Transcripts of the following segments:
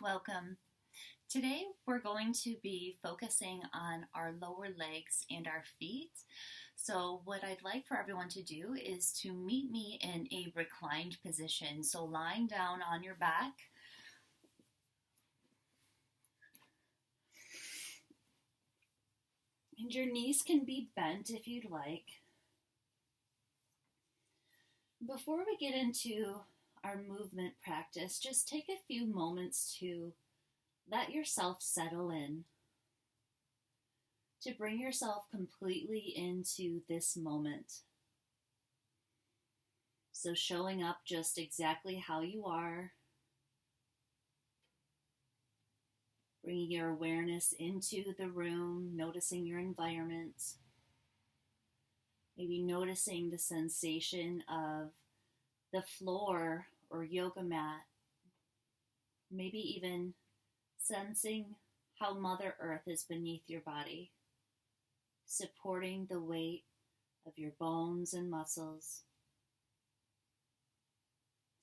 Welcome. Today we're going to be focusing on our lower legs and our feet. So what I'd like for everyone to do is to meet me in a reclined position. So lying down on your back. And your knees can be bent if you'd like. Before we get into our movement practice, just take a few moments to let yourself settle in, to bring yourself completely into this moment. So showing up just exactly how you are, bringing your awareness into the room, noticing your environment, maybe noticing the sensation of the floor or yoga mat, maybe even sensing how Mother Earth is beneath your body, supporting the weight of your bones and muscles.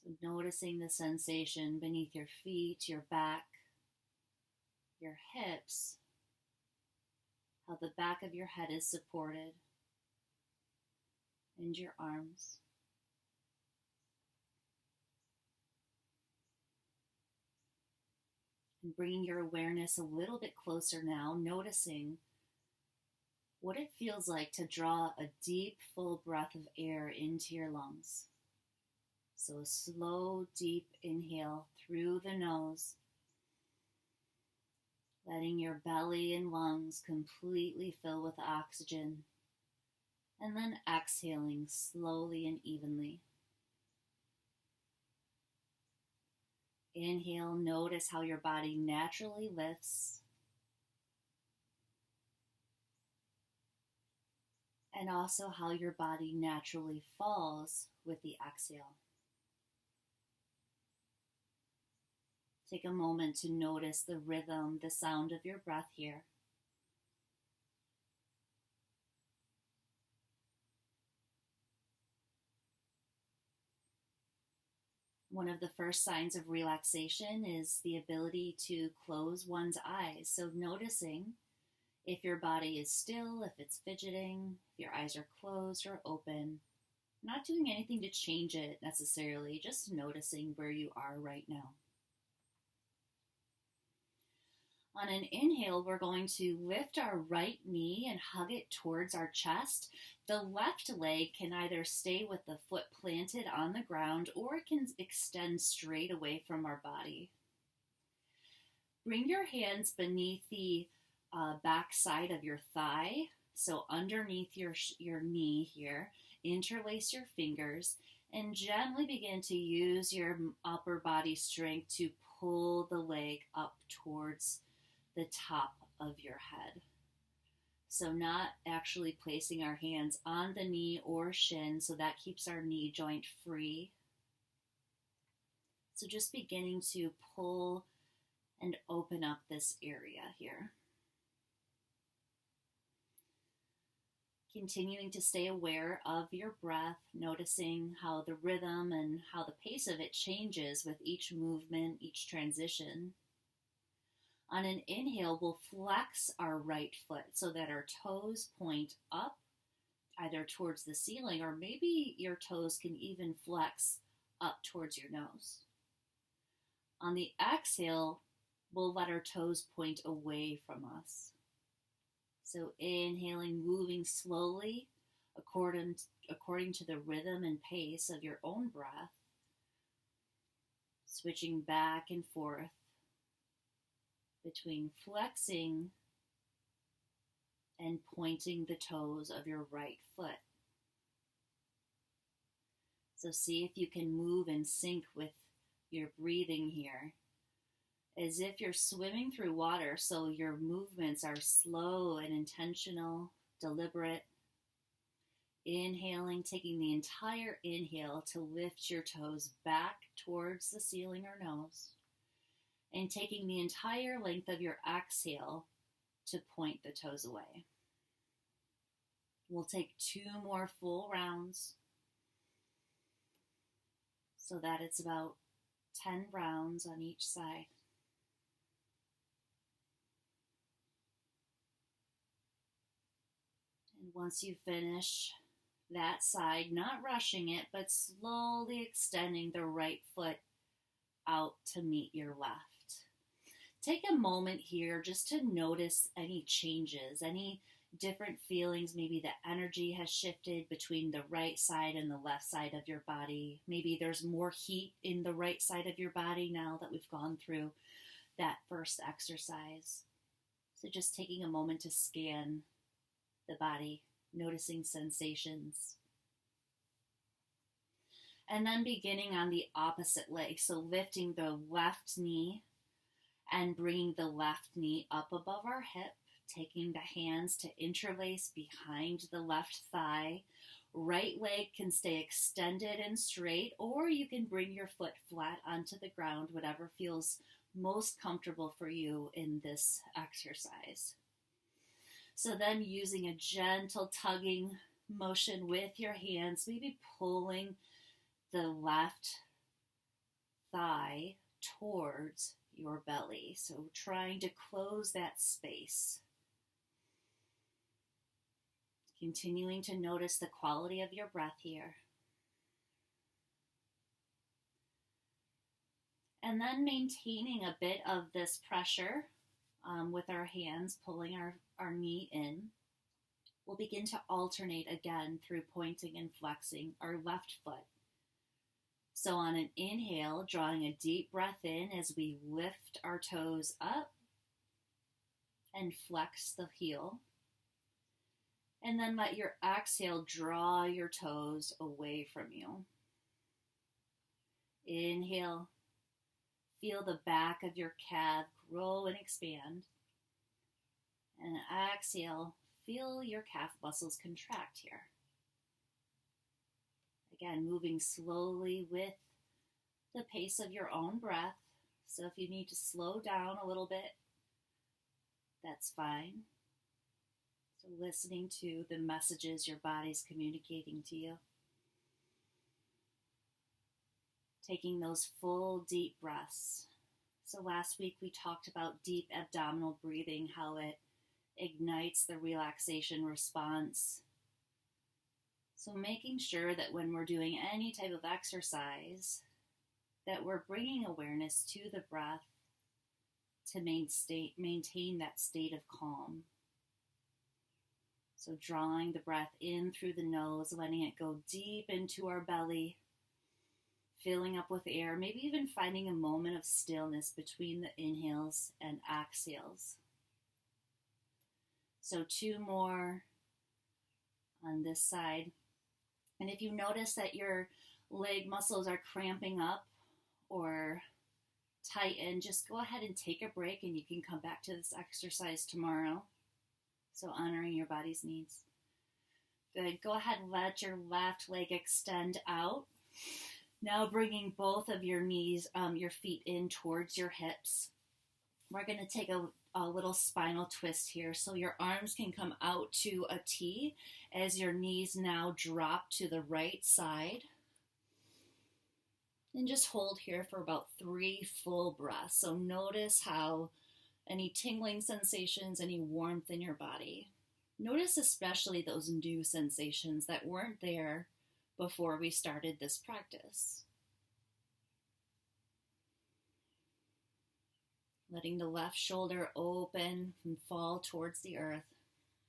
So noticing the sensation beneath your feet, your back, your hips, how the back of your head is supported, and your arms. And bringing your awareness a little bit closer now, noticing what it feels like to draw a deep, full breath of air into your lungs. So a slow, deep inhale through the nose, letting your belly and lungs completely fill with oxygen, and then exhaling slowly and evenly. Inhale, notice how your body naturally lifts, and also how your body naturally falls with the exhale. Take a moment to notice the rhythm, the sound of your breath here. One of the first signs of relaxation is the ability to close one's eyes. So noticing if your body is still, if it's fidgeting, if your eyes are closed or open. Not doing anything to change it necessarily, just noticing where you are right now. On an inhale, we're going to lift our right knee and hug it towards our chest. The left leg can either stay with the foot planted on the ground or it can extend straight away from our body. Bring your hands beneath the back side of your thigh, so underneath your knee here. Interlace your fingers and gently begin to use your upper body strength to pull the leg up towards the top of your head. So not actually placing our hands on the knee or shin, so that keeps our knee joint free. So just beginning to pull and open up this area here. Continuing to stay aware of your breath, noticing how the rhythm and how the pace of it changes with each movement, each transition. On an inhale, we'll flex our right foot so that our toes point up, either towards the ceiling, or maybe your toes can even flex up towards your nose. On the exhale, we'll let our toes point away from us. So inhaling, moving slowly according to the rhythm and pace of your own breath, switching back and forth between flexing and pointing the toes of your right foot. So see if you can move in sync with your breathing here, as if you're swimming through water, so your movements are slow and intentional, deliberate. Inhaling, taking the entire inhale to lift your toes back towards the ceiling or nose, and taking the entire length of your exhale to point the toes away. We'll take 2 more full rounds so that it's about 10 rounds on each side. Once you finish that side, not rushing it, but slowly extending the right foot out to meet your left. Take a moment here just to notice any changes, any different feelings. Maybe the energy has shifted between the right side and the left side of your body. Maybe there's more heat in the right side of your body now that we've gone through that first exercise. So just taking a moment to scan the body, noticing sensations. And then beginning on the opposite leg. So lifting the left knee and bringing the left knee up above our hip, taking the hands to interlace behind the left thigh. Right leg can stay extended and straight, or you can bring your foot flat onto the ground, whatever feels most comfortable for you in this exercise. So then using a gentle tugging motion with your hands, maybe pulling the left thigh towards your belly. So trying to close that space. Continuing to notice the quality of your breath here. And then maintaining a bit of this pressure with our hands, pulling our knee in. We'll begin to alternate again through pointing and flexing our left foot. So on an inhale, drawing a deep breath in as we lift our toes up and flex the heel. And then let your exhale draw your toes away from you. Inhale, feel the back of your calf grow and expand. And exhale, feel your calf muscles contract here. Again, moving slowly with the pace of your own breath. So if you need to slow down a little bit, that's fine. So listening to the messages your body's communicating to you. Taking those full deep breaths. So last week we talked about deep abdominal breathing, how it ignites the relaxation response. So making sure that when we're doing any type of exercise, that we're bringing awareness to the breath to maintain that state of calm. So drawing the breath in through the nose, letting it go deep into our belly, filling up with air, maybe even finding a moment of stillness between the inhales and exhales. So 2 more on this side. And if you notice that your leg muscles are cramping up or tighten, just go ahead and take a break and you can come back to this exercise tomorrow. So honoring your body's needs. Good. Go ahead and let your left leg extend out. Now bringing both of your knees, your feet in towards your hips. We're going to take a little spinal twist here. So your arms can come out to a T as your knees now drop to the right side. And just hold here for about 3 full breaths. So notice how any tingling sensations, any warmth in your body. Notice especially those new sensations that weren't there before we started this practice. Letting the left shoulder open and fall towards the earth.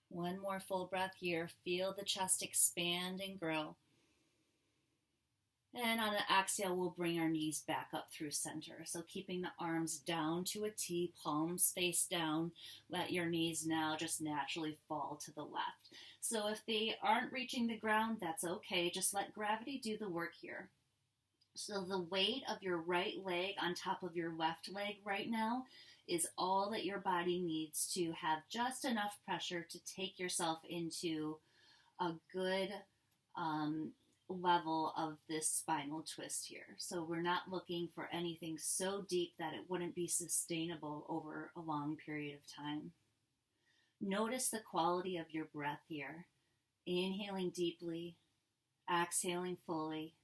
1 more full breath here. Feel the chest expand and grow. And on an exhale, we'll bring our knees back up through center. So keeping the arms down to a T, palms face down. Let your knees now just naturally fall to the left. So if they aren't reaching the ground, that's okay. Just let gravity do the work here. So the weight of your right leg on top of your left leg right now is all that your body needs to have just enough pressure to take yourself into a good level of this spinal twist here. So we're not looking for anything so deep that it wouldn't be sustainable over a long period of time. Notice the quality of your breath here. Inhaling deeply, exhaling fully.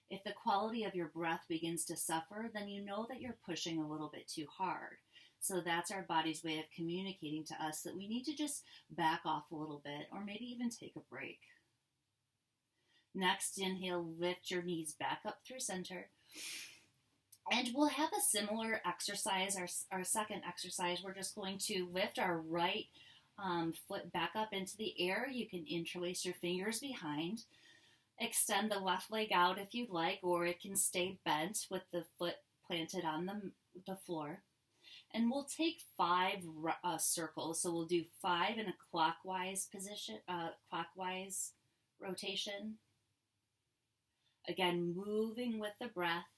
If the quality of your breath begins to suffer, then you know that you're pushing a little bit too hard. So that's our body's way of communicating to us that we need to just back off a little bit or maybe even take a break. Next, inhale, lift your knees back up through center. And we'll have a similar exercise, our second exercise. We're just going to lift our right foot back up into the air. You can interlace your fingers behind. Extend the left leg out if you'd like, or it can stay bent with the foot planted on the floor. And we'll take 5 circles. So we'll do 5 in a clockwise position, clockwise rotation. Again, moving with the breath.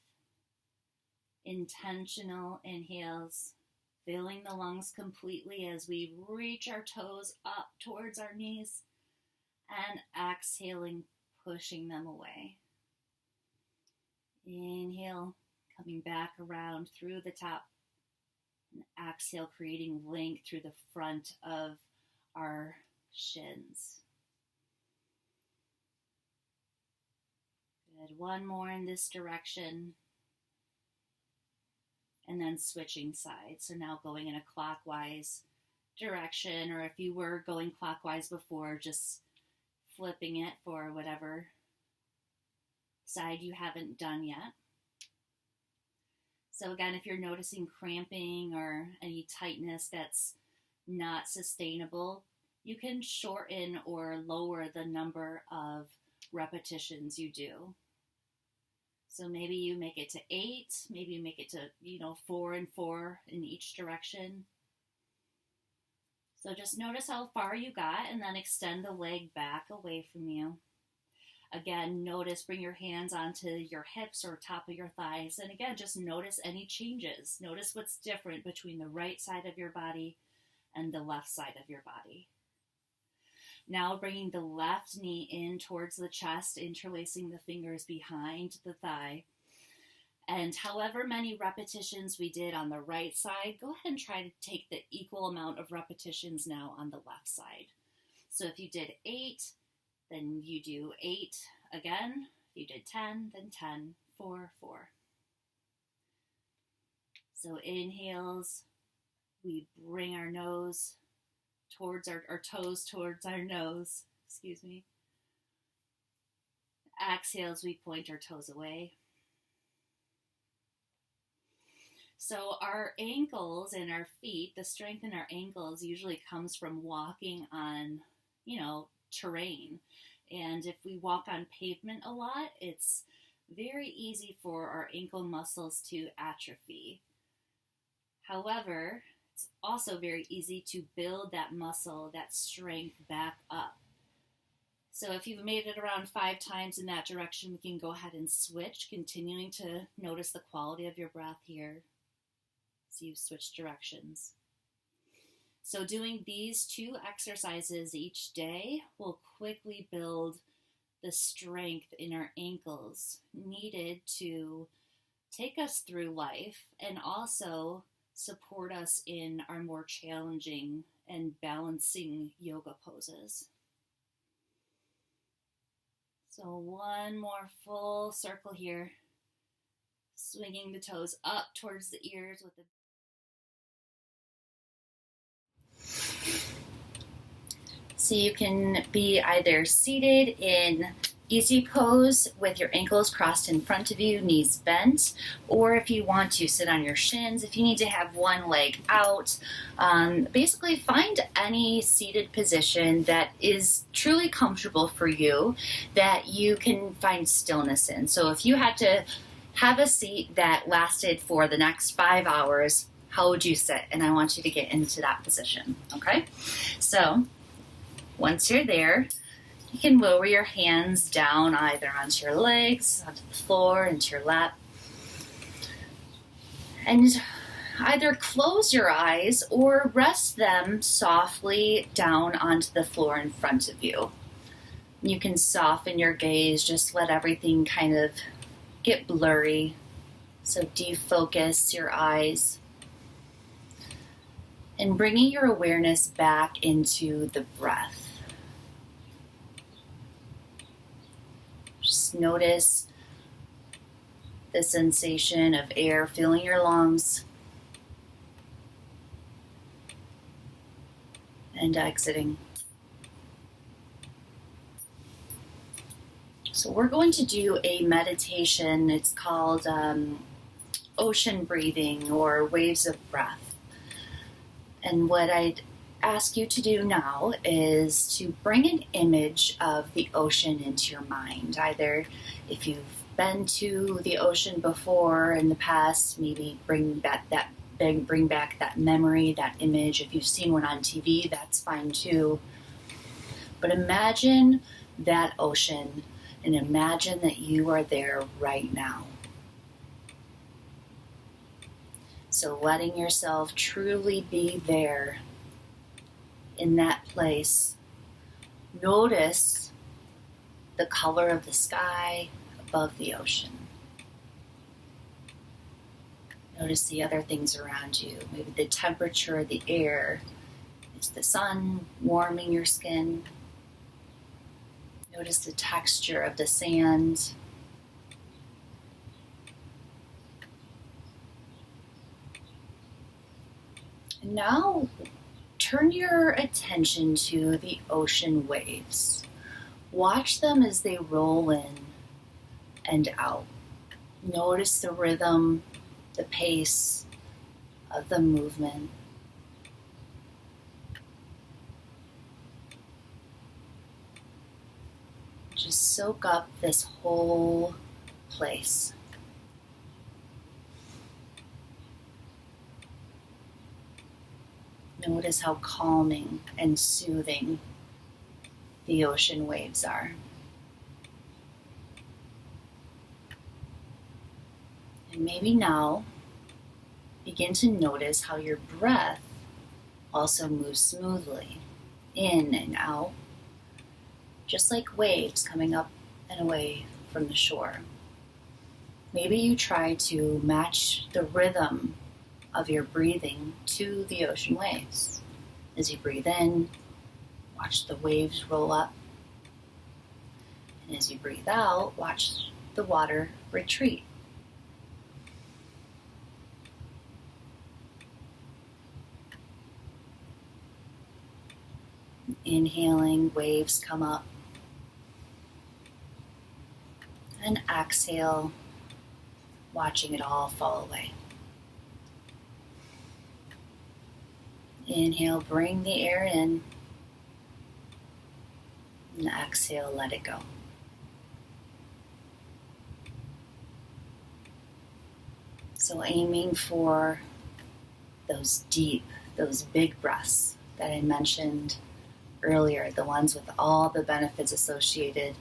Intentional inhales, filling the lungs completely as we reach our toes up towards our knees, and exhaling, pushing them away. Inhale, coming back around through the top, and exhale, creating length through the front of our shins. Good. One more in this direction. And then switching sides. So now going in a clockwise direction, or if you were going clockwise before, just flipping it for whatever side you haven't done yet. So again, if you're noticing cramping or any tightness that's not sustainable, you can shorten or lower the number of repetitions you do. So maybe you make it to 8, maybe you make it to, 4 and 4 in each direction. So just notice how far you got and then extend the leg back away from you. Again, bring your hands onto your hips or top of your thighs. And again, just notice any changes. Notice what's different between the right side of your body and the left side of your body. Now bringing the left knee in towards the chest, interlacing the fingers behind the thigh. And however many repetitions we did on the right side, go ahead and try to take the equal amount of repetitions now on the left side. So if you did 8, then you do 8 again. If you did 10, then 10, 4, 4. So inhales, we bring our nose towards our toes towards our nose, Exhales, we point our toes away. So our ankles and our feet, the strength in our ankles usually comes from walking on, terrain. And if we walk on pavement a lot, it's very easy for our ankle muscles to atrophy. However, it's also very easy to build that muscle, that strength back up. So if you've made it around 5 times in that direction, we can go ahead and switch, continuing to notice the quality of your breath here as you switch directions. So doing these 2 exercises each day will quickly build the strength in our ankles needed to take us through life and also support us in our more challenging and balancing yoga poses. So one more full circle here, swinging the toes up towards the ears with the So you can be either seated in easy pose with your ankles crossed in front of you, knees bent, or if you want to sit on your shins, if you need to have one leg out, basically find any seated position that is truly comfortable for you, that you can find stillness in. So if you had to have a seat that lasted for the next 5 hours, how would you sit? And I want you to get into that position, okay? So once you're there, you can lower your hands down either onto your legs, onto the floor, into your lap. And either close your eyes or rest them softly down onto the floor in front of you. You can soften your gaze, just let everything kind of get blurry. So defocus your eyes. And bringing your awareness back into the breath. Just notice the sensation of air filling your lungs. and exiting. So we're going to do a meditation. It's called ocean breathing or waves of breath. And what I'd ask you to do now is to bring an image of the ocean into your mind. Either if you've been to the ocean before in the past, maybe bring back that memory, that image. If you've seen one on TV, that's fine too. But imagine that ocean and imagine that you are there right now. So letting yourself truly be there in that place. Notice the color of the sky above the ocean. Notice the other things around you. Maybe the temperature of the air. Is the sun warming your skin? Notice the texture of the sand. And now turn your attention to the ocean waves. Watch them as they roll in and out. Notice the rhythm, the pace of the movement. Just soak up this whole place. Notice how calming and soothing the ocean waves are. And maybe now begin to notice how your breath also moves smoothly in and out, just like waves coming up and away from the shore. Maybe you try to match the rhythm of your breathing to the ocean waves. As you breathe in, watch the waves roll up. And as you breathe out, watch the water retreat. Inhaling, waves come up. And exhale, watching it all fall away. Inhale, bring the air in. And exhale, let it go. So aiming for those deep, those big breaths that I mentioned earlier, the ones with all the benefits associated.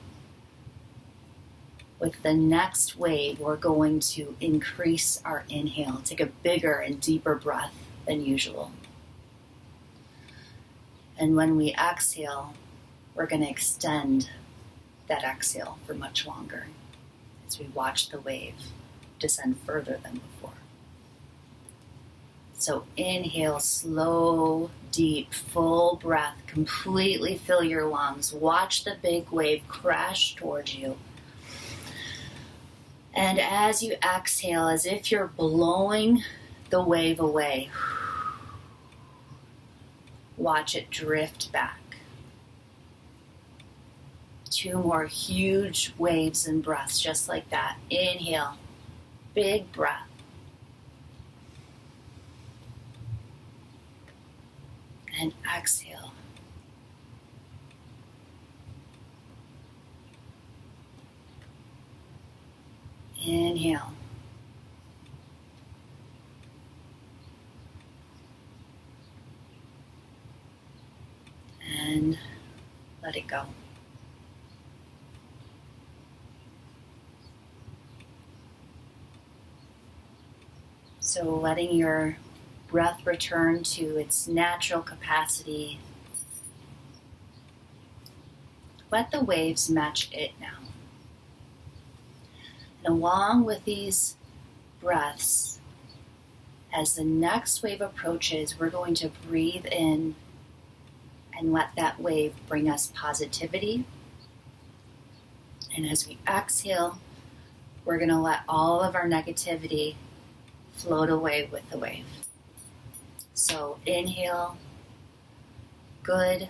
With the next wave, we're going to increase our inhale, take a bigger and deeper breath than usual. And when we exhale, we're going to extend that exhale for much longer as we watch the wave descend further than before. So inhale, slow, deep, full breath, completely fill your lungs. Watch the big wave crash towards you. And as you exhale, as if you're blowing the wave away, watch it drift back. 2 more huge waves and breaths just like that. Inhale, big breath. And exhale. Inhale. And let it go. So letting your breath return to its natural capacity. Let the waves match it now. And along with these breaths, as the next wave approaches, we're going to breathe in and let that wave bring us positivity. And as we exhale, we're going to let all of our negativity float away with the wave. So inhale, good,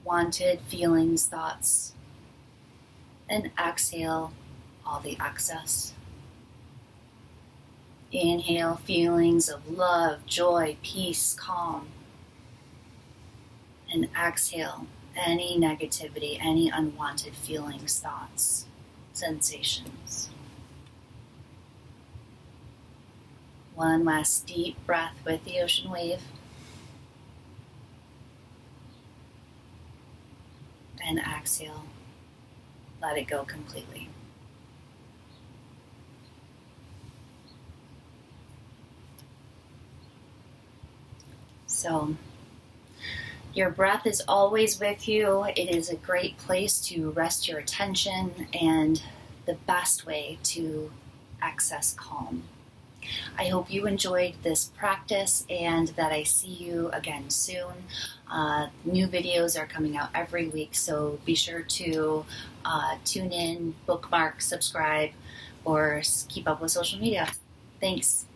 wanted feelings, thoughts, and exhale all the excess. Inhale feelings of love, joy, peace, calm. And exhale any negativity, any unwanted feelings, thoughts, sensations. One last deep breath with the ocean wave. And exhale. Let it go completely. So, your breath is always with you. It is a great place to rest your attention and the best way to access calm. I hope you enjoyed this practice and that I see you again soon. New videos are coming out every week, so be sure to tune in, bookmark, subscribe, or keep up with social media. Thanks.